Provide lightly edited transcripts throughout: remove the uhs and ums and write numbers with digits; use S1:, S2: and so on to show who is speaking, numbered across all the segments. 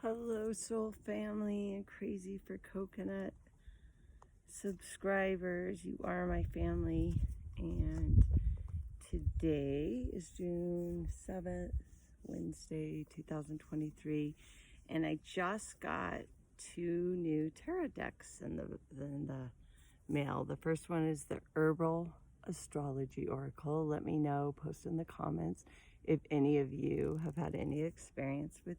S1: Hello, soul family and crazy for coconut subscribers. You are my family. And today is June 7th, Wednesday, 2023. And I just got 2 new tarot decks in the mail. The first one is the Herbal Astrology Oracle. Let me know, post in the comments if any of you have had any experience with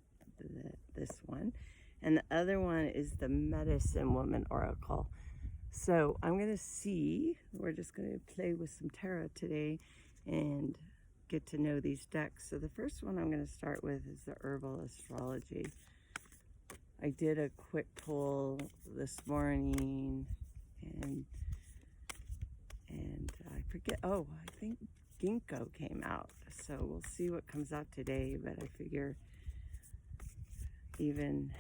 S1: this one. And the other one is the Medicine Woman Oracle. So I'm going to see, we're just going to play with some tarot today and get to know these decks. So the first one I'm going to start with is the Herbal Astrology. I did a quick pull this morning and I forget, I think Ginkgo came out. So we'll see what comes out today, but I figure even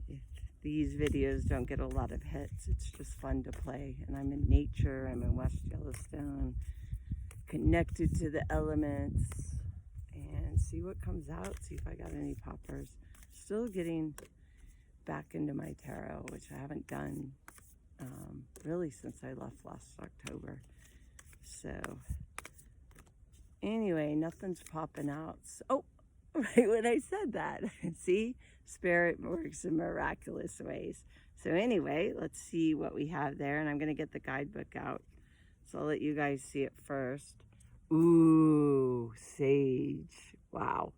S1: if these videos don't get a lot of hits, it's just fun to play. And I'm in nature, I'm in West Yellowstone, connected to the elements, and see what comes out, see if I got any poppers. Still getting back into my tarot, which I haven't done really since I left last October. So anyway, nothing's popping out. So, right when I said that, see, spirit works in miraculous ways. So anyway, let's see what we have there, and I'm going to get the guidebook out, so I'll let you guys see it first. Ooh, sage. Wow,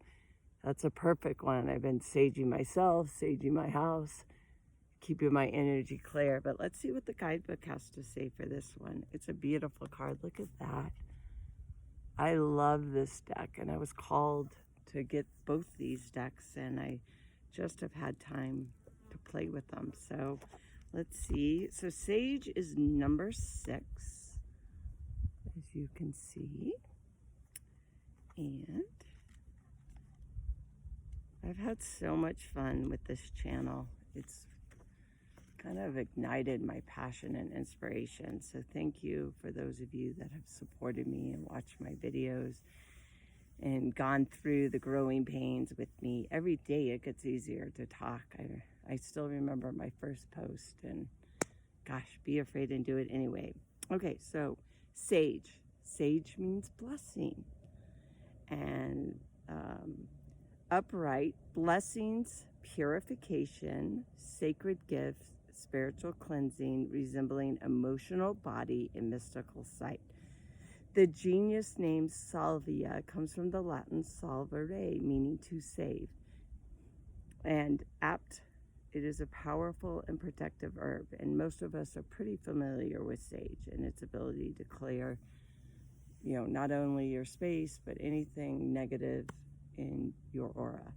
S1: that's a perfect one. I've been saging myself, saging my house, keeping my energy clear. But let's see what the guidebook has to say for this one. It's a beautiful card. Look at that. I love this deck, and I was called to get both these decks, and I just have had time to play with them. So let's see. So sage is number 6, as you can see. And I've had so much fun with this channel. It's kind of ignited my passion and inspiration. So thank you for those of you that have supported me and watched my videos and gone through the growing pains with me. Every day it gets easier to talk. I still remember my first post, and gosh, be afraid and do it anyway. Okay, so sage. Sage means blessing. And upright, blessings, purification, sacred gifts, spiritual cleansing, resembling emotional body and mystical sight. The genius name salvia comes from the Latin salvare, meaning to save. And apt, it is a powerful and protective herb, and most of us are pretty familiar with sage and its ability to clear, not only your space, but anything negative in your aura.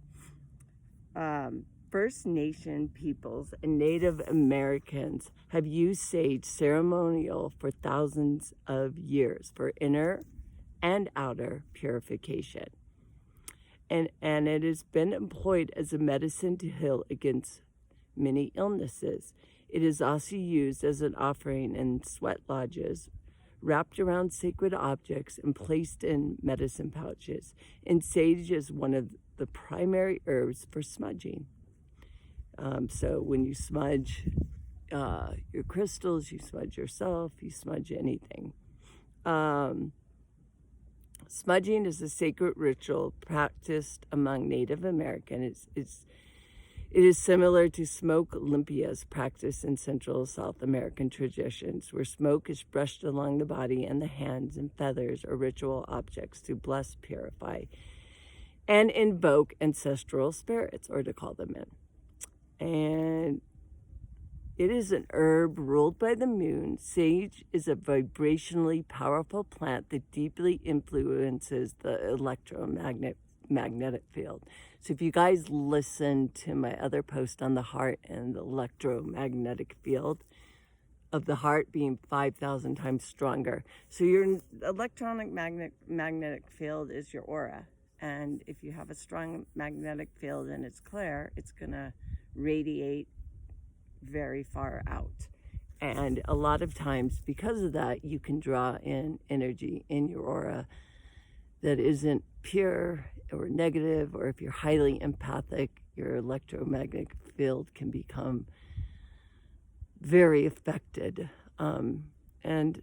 S1: First Nation peoples and Native Americans have used sage ceremonial for thousands of years for inner and outer purification. And it has been employed as a medicine to heal against many illnesses. It is also used as an offering in sweat lodges, wrapped around sacred objects, and placed in medicine pouches. And sage is one of the primary herbs for smudging. So when you smudge your crystals, you smudge yourself, you smudge anything. Smudging is a sacred ritual practiced among Native Americans. It is similar to smoke limpias practiced in Central South American traditions, where smoke is brushed along the body and the hands and feathers or ritual objects to bless, purify, and invoke ancestral spirits, or to call them in. And it is an herb ruled by the moon. Sage is a vibrationally powerful plant that deeply influences the electromagnetic field. So if you guys listen to my other post on the heart and the electromagnetic field of the heart being 5,000 times stronger. So your magnetic field is your aura. And if you have a strong magnetic field and it's clear, it's going to radiate very far out. And a lot of times, because of that, you can draw in energy in your aura that isn't pure or negative, or if you're highly empathic, your electromagnetic field can become very affected. And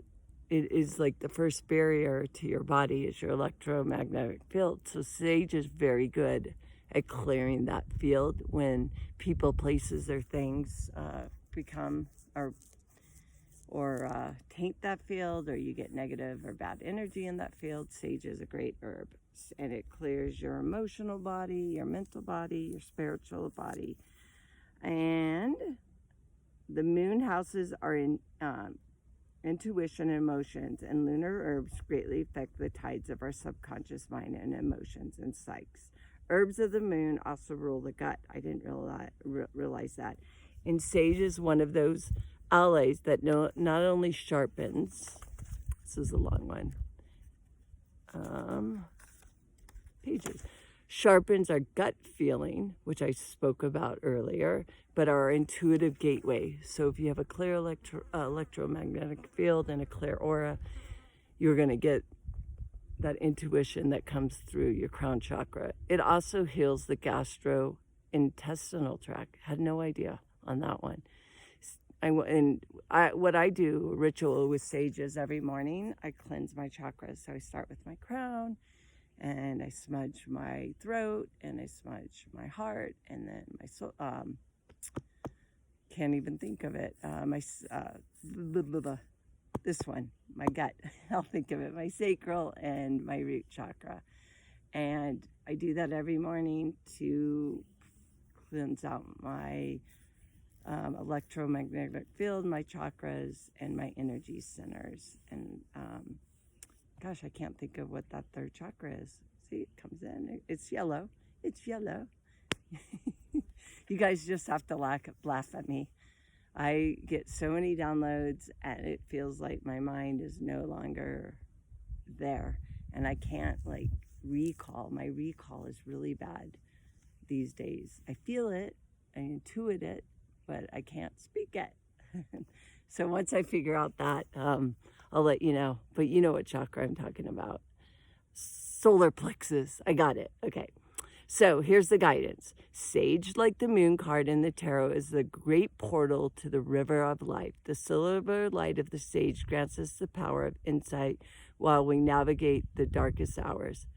S1: it is like the first barrier to your body is your electromagnetic field. So sage is very good at clearing that field when people, places, or things become or taint that field, or you get negative or bad energy in that field. Sage is a great herb, and it clears your emotional body, your mental body, your spiritual body. And the moon houses are in intuition and emotions, and lunar herbs greatly affect the tides of our subconscious mind and emotions and psyches. Herbs of the moon also rule the gut. I didn't realize that. And sage is one of those alloys that not only sharpens, this is a long one, pages, sharpens our gut feeling, which I spoke about earlier, but our intuitive gateway. So if you have a clear electromagnetic field and a clear aura, you're going to get that intuition that comes through your crown chakra. It also heals the gastrointestinal tract. Had no idea on that one. What I do, a ritual with sages every morning, I cleanse my chakras. So I start with my crown, and I smudge my throat, and I smudge my heart, and then my soul. Can't even think of it. This one, my gut. I'll think of it. My sacral and my root chakra, and I do that every morning to cleanse out my electromagnetic field, my chakras, and my energy centers. And gosh, I can't think of what that third chakra is. See, it comes in. It's yellow. It's yellow. You guys just have to laugh at me. I get so many downloads, and it feels like my mind is no longer there, and I can't recall. My recall is really bad these days. I feel it, I intuit it, but I can't speak it. So once I figure out that, I'll let you know. But you know what chakra I'm talking about. Solar plexus. I got it. Okay. So here's the guidance. Sage, like the moon card in the tarot, is the great portal to the river of life. The silver light of the sage grants us the power of insight while we navigate the darkest hours.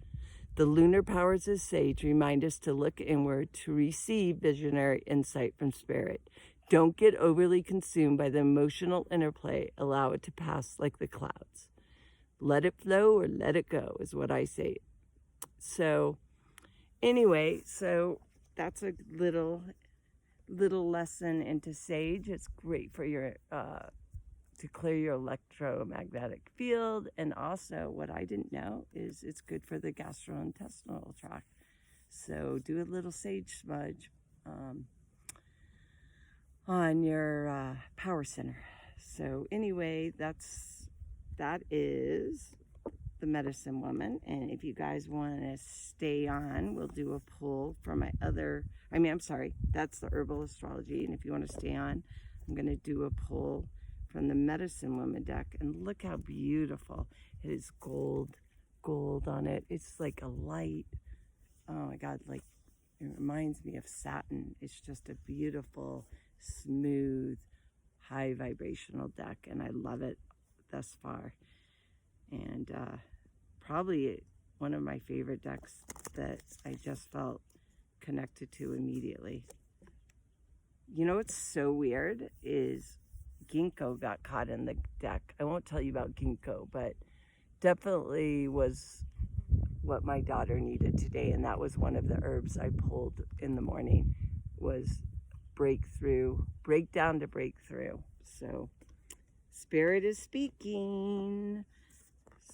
S1: The lunar powers of sage remind us to look inward to receive visionary insight from spirit. Don't get overly consumed by the emotional interplay. Allow it to pass like the clouds. Let it flow or let it go is what I say. So anyway, so that's a little lesson into sage. It's great for your to clear your electromagnetic field, and also what I didn't know is it's good for the gastrointestinal tract. So do a little sage smudge on your power center. So anyway, that is the medicine woman. And if you guys want to stay on, we'll do a pull for my other, that's the Herbal Astrology. And if you want to stay on, I'm going to do a pull from the medicine woman deck. And look how beautiful it is. Gold on it. It's like a light, oh my God, like it reminds me of satin. It's just a beautiful, smooth, high vibrational deck, and I love it thus far. And probably one of my favorite decks that I just felt connected to immediately. You know what's so weird is ginkgo got caught in the deck. I won't tell you about ginkgo, but definitely was what my daughter needed today, and that was one of the herbs I pulled in the morning, was breakdown to breakthrough. So spirit is speaking.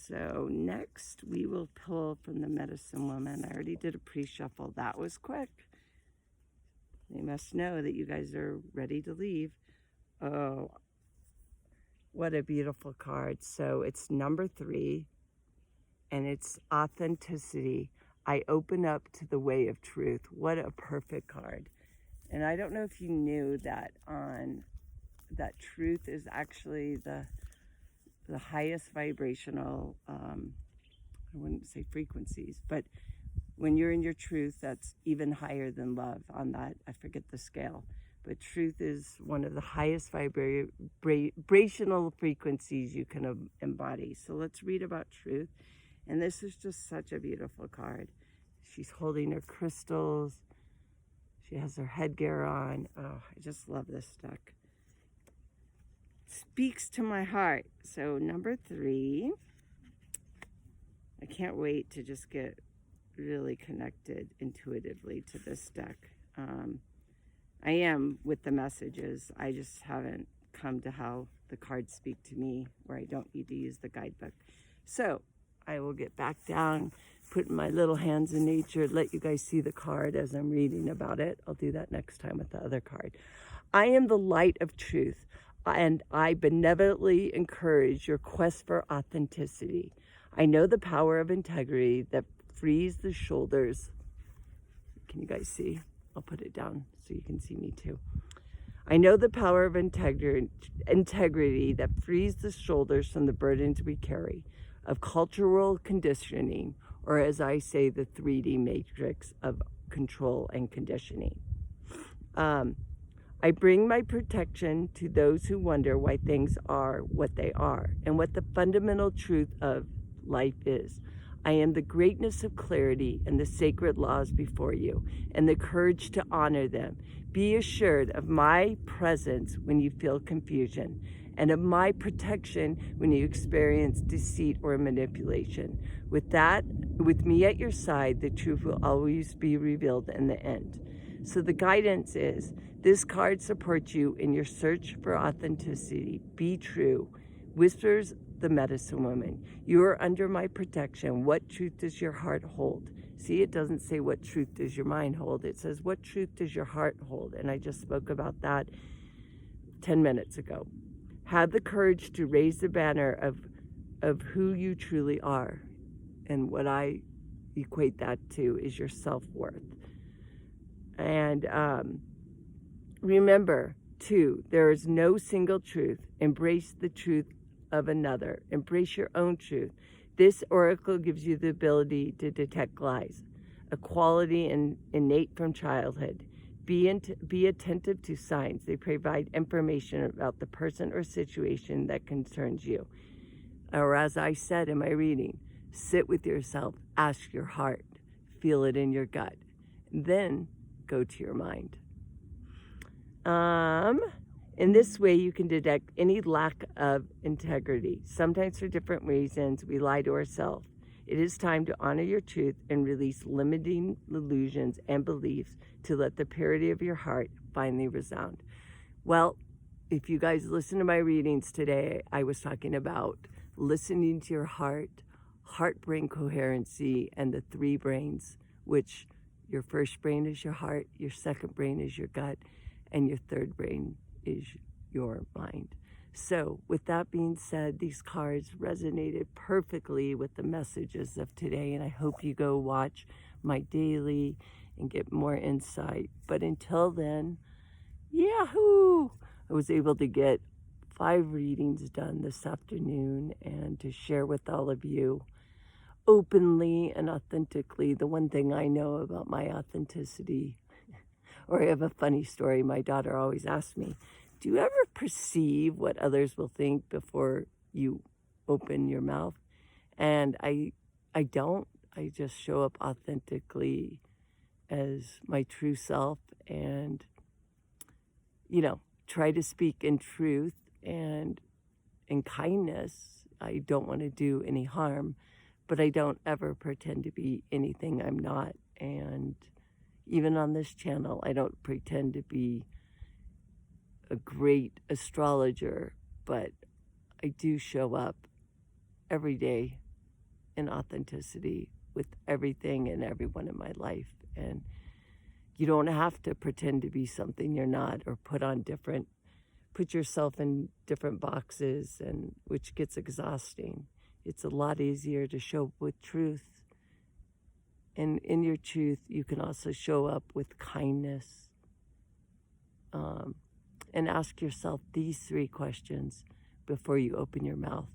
S1: So next we will pull from the medicine woman. I already did a pre-shuffle. That was quick. They must know that you guys are ready to leave. Oh, what a beautiful card. So it's number 3, and it's authenticity. I open up to the way of truth. What a perfect card. And I don't know if you knew that that truth is actually the highest vibrational, I wouldn't say frequencies, but when you're in your truth, that's even higher than love on that. I forget the scale. But truth is one of the highest vibrational frequencies you can embody. So let's read about truth. And this is just such a beautiful card. She's holding her crystals. She has her headgear on. Oh, I just love this deck. Speaks to my heart. So number 3. I can't wait to just get really connected intuitively to this deck. I am with the messages. I just haven't come to how the cards speak to me, where I don't need to use the guidebook. So I will get back down, put my little hands in nature, let you guys see the card as I'm reading about it. I'll do that next time with the other card. I am the light of truth, and I benevolently encourage your quest for authenticity. I know the power of integrity that frees the shoulders. Can you guys see? I'll put it down so you can see me too. I know the power of integrity that frees the shoulders from the burdens we carry, of cultural conditioning, or as I say, the 3D matrix of control and conditioning. I bring my protection to those who wonder why things are what they are and what the fundamental truth of life is. I am the greatness of clarity and the sacred laws before you, and the courage to honor them. Be assured of my presence when you feel confusion, and of my protection when you experience deceit or manipulation. With me at your side, the truth will always be revealed in the end. So the guidance is, this card supports you in your search for authenticity. Be true. Whispers the medicine woman. You are under my protection. What truth does your heart hold? See, it doesn't say what truth does your mind hold. It says, what truth does your heart hold? And I just spoke about that 10 minutes ago. Have the courage to raise the banner of who you truly are. And what I equate that to is your self-worth. And remember, too, there is no single truth. Embrace the truth of another. Embrace your own truth. This oracle gives you the ability to detect lies, a quality innate from childhood. Be attentive to signs. They provide information about the person or situation that concerns you. Or as I said in my reading, sit with yourself, ask your heart, feel it in your gut, then go to your mind. In this way, you can detect any lack of integrity. Sometimes for different reasons, we lie to ourselves. It is time to honor your truth and release limiting illusions and beliefs to let the purity of your heart finally resound. Well, if you guys listen to my readings today, I was talking about listening to your heart-brain coherency, and the 3 brains, which your first brain is your heart, your second brain is your gut, and your third brain is your mind. So with that being said, these cards resonated perfectly with the messages of today, and I hope you go watch my daily and get more insight. But until then, yahoo! I was able to get 5 readings done this afternoon and to share with all of you openly and authentically the one thing I know about my authenticity. Or I have a funny story. My daughter always asks me, do you ever perceive what others will think before you open your mouth? And I don't. I just show up authentically as my true self and, try to speak in truth and in kindness. I don't want to do any harm, but I don't ever pretend to be anything I'm not. And even on this channel, I don't pretend to be a great astrologer, but I do show up every day in authenticity with everything and everyone in my life. And you don't have to pretend to be something you're not, or put yourself in different boxes, and which gets exhausting. It's a lot easier to show up with truth. And in your truth, you can also show up with kindness. And ask yourself these 3 questions before you open your mouth.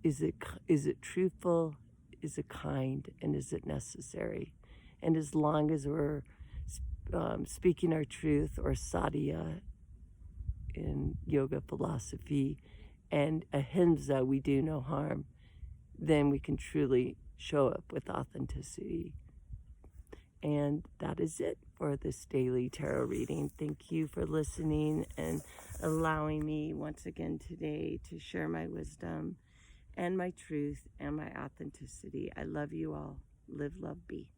S1: Is it truthful? is it kind, and is it necessary? And as long as we're speaking our truth, or satya in yoga philosophy, and ahimsa, we do no harm, then we can truly show up with authenticity. And that is it for this daily tarot reading. Thank you for listening and allowing me once again today to share my wisdom and my truth and my authenticity. I love you all. Live, love, be.